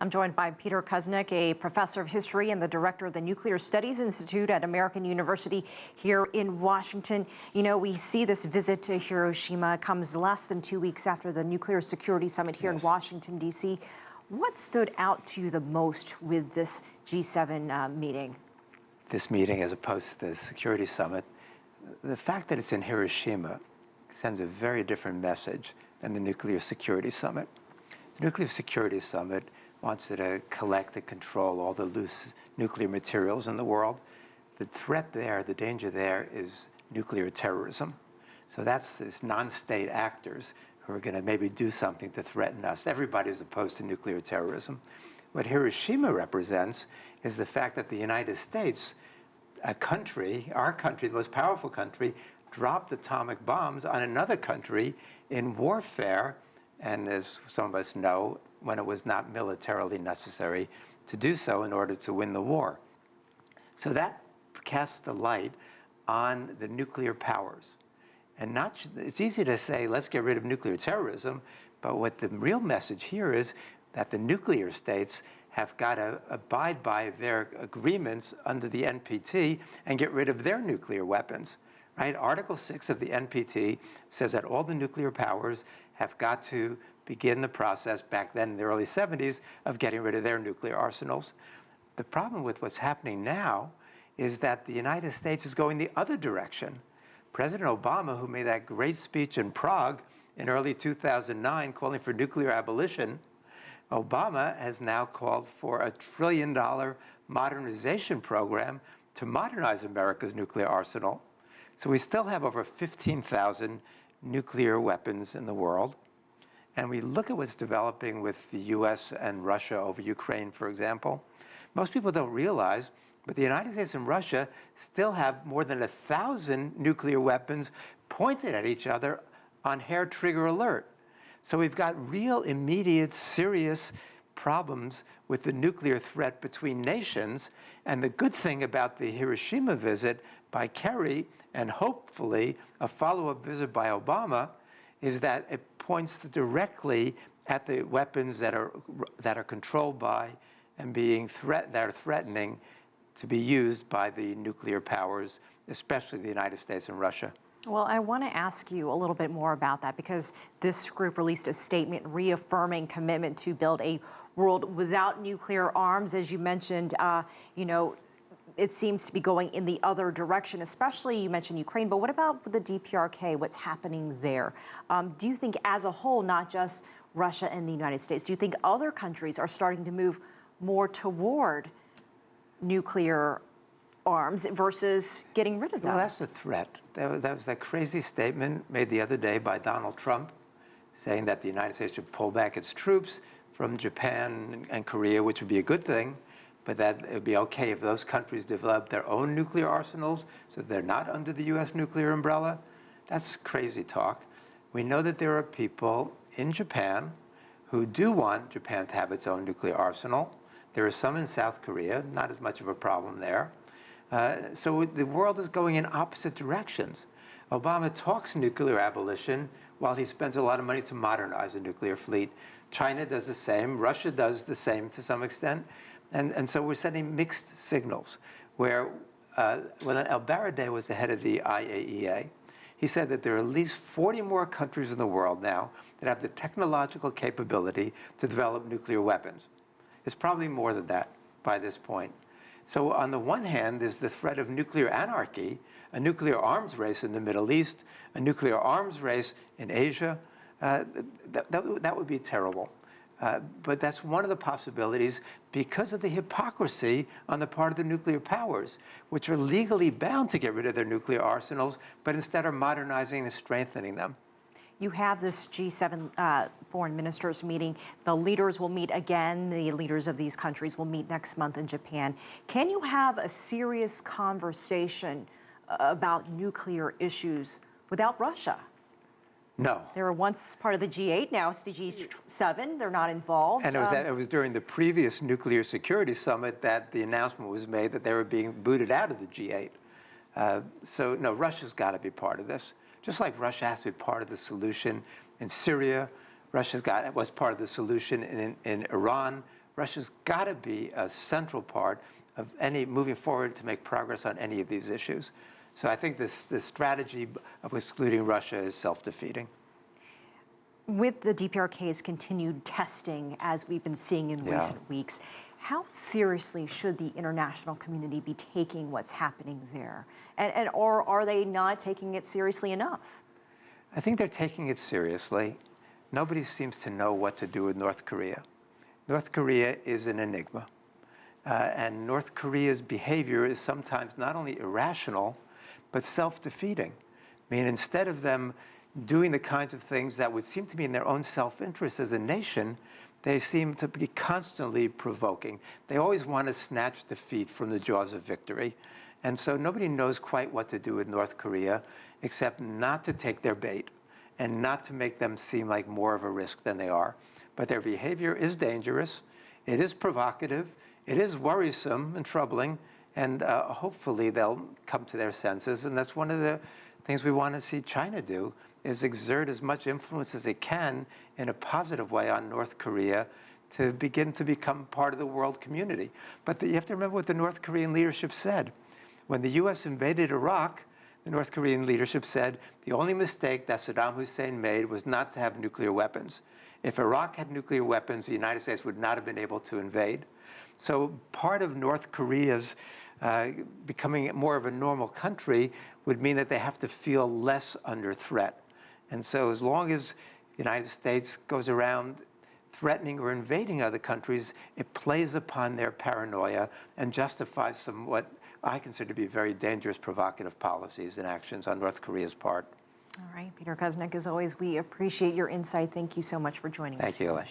I'm joined by Peter Kuznick, a professor of history and the director of the Nuclear Studies Institute at American University here in Washington. You know, we see this visit to Hiroshima comes less than 2 weeks after the Nuclear Security Summit here in Washington, D.C. What stood out to you the most with this G7 meeting? This meeting, as opposed to the Security Summit, the fact that it's in Hiroshima sends a very different message than the Nuclear Security Summit. The Nuclear Security Summit wants to collect and control all the loose nuclear materials in the world. The threat there, the danger there, is nuclear terrorism. So that's these non-state actors who are going to maybe do something to threaten us. Everybody is opposed to nuclear terrorism. What Hiroshima represents is the fact that the United States, a country, our country, the most powerful country, dropped atomic bombs on another country in warfare, and as some of us know, when it was not militarily necessary to do so in order to win the war. So that casts the light on the nuclear powers. And it's easy to say, let's get rid of nuclear terrorism, but what the real message here is that the nuclear states have got to abide by their agreements under the NPT and get rid of their nuclear weapons. Right? Article 6 of the NPT says that all the nuclear powers have got to begin the process back then in the early 70s of getting rid of their nuclear arsenals. The problem with what's happening now is that the United States is going the other direction. President Obama, who made that great speech in Prague in early 2009 calling for nuclear abolition, Obama has now called for a $1 trillion modernization program to modernize America's nuclear arsenal. So we still have over 15,000 nuclear weapons in the world. And we look at what's developing with the US and Russia over Ukraine, for example. Most people don't realize, but the United States and Russia still have more than 1,000 nuclear weapons pointed at each other on hair trigger alert. So we've got real, immediate, serious problems with the nuclear threat between nations. And the good thing about the Hiroshima visit by Kerry, and hopefully a follow-up visit by Obama, is that it points directly at the weapons that are controlled by and that are threatening to be used by the nuclear powers, especially the United States and Russia. Well, I want to ask you a little bit more about that, because this group released a statement reaffirming commitment to build a world without nuclear arms. As you mentioned, you know, it seems to be going in the other direction, especially you mentioned Ukraine, but what about the DPRK, what's happening there? Do you think as a whole, not just Russia and the United States, do you think other countries are starting to move more toward nuclear arms versus getting rid of them? Well, that's a threat. That was that crazy statement made the other day by Donald Trump, saying that the United States should pull back its troops from Japan and Korea, which would be a good thing, but that it would be okay if those countries develop their own nuclear arsenals so they're not under the U.S. nuclear umbrella. That's crazy talk. We know that there are people in Japan who do want Japan to have its own nuclear arsenal. There are some in South Korea, not as much of a problem there. So the world is going in opposite directions. Obama talks nuclear abolition while he spends a lot of money to modernize the nuclear fleet. China does the same. Russia does the same to some extent. And so we're sending mixed signals, where when El-Baradei was the head of the IAEA, he said that there are at least 40 more countries in the world now that have the technological capability to develop nuclear weapons. It's probably more than that by this point. So on the one hand, there's the threat of nuclear anarchy, a nuclear arms race in the Middle East, a nuclear arms race in Asia. That would be terrible. But that's one of the possibilities because of the hypocrisy on the part of the nuclear powers, which are legally bound to get rid of their nuclear arsenals, but instead are modernizing and strengthening them. You have this G7 foreign ministers meeting. The leaders will meet again. The leaders of these countries will meet next month in Japan. Can you have a serious conversation about nuclear issues without Russia? No. They were once part of the G8, now it's the G7. They're not involved. And it was during the previous Nuclear Security Summit that the announcement was made that they were being booted out of the G8. So no, Russia's got to be part of this. Just like Russia has to be part of the solution in Syria, was part of the solution in Iran. Russia's got to be a central part of any moving forward to make progress on any of these issues. So I think this strategy of excluding Russia is self-defeating. With the DPRK's continued testing, as we've been seeing in recent weeks, how seriously should the international community be taking what's happening there? Or are they not taking it seriously enough? I think they're taking it seriously. Nobody seems to know what to do with North Korea. North Korea is an enigma. And North Korea's behavior is sometimes not only irrational, but self-defeating. I mean, instead of them doing the kinds of things that would seem to be in their own self-interest as a nation, they seem to be constantly provoking. They always want to snatch defeat from the jaws of victory. And so nobody knows quite what to do with North Korea, except not to take their bait and not to make them seem like more of a risk than they are. But their behavior is dangerous, it is provocative, it is worrisome and troubling, and hopefully they'll come to their senses. And that's one of the things we want to see China do, is exert as much influence as it can in a positive way on North Korea to begin to become part of the world community. But you have to remember what the North Korean leadership said. When the US invaded Iraq, the North Korean leadership said the only mistake that Saddam Hussein made was not to have nuclear weapons. If Iraq had nuclear weapons, the United States would not have been able to invade. So part of North Korea's becoming more of a normal country would mean that they have to feel less under threat. And so as long as the United States goes around threatening or invading other countries, it plays upon their paranoia and justifies some what I consider to be very dangerous, provocative policies and actions on North Korea's part. All right, Peter Kuznick, as always, we appreciate your insight. Thank you so much for joining us. Thank you, Elaine.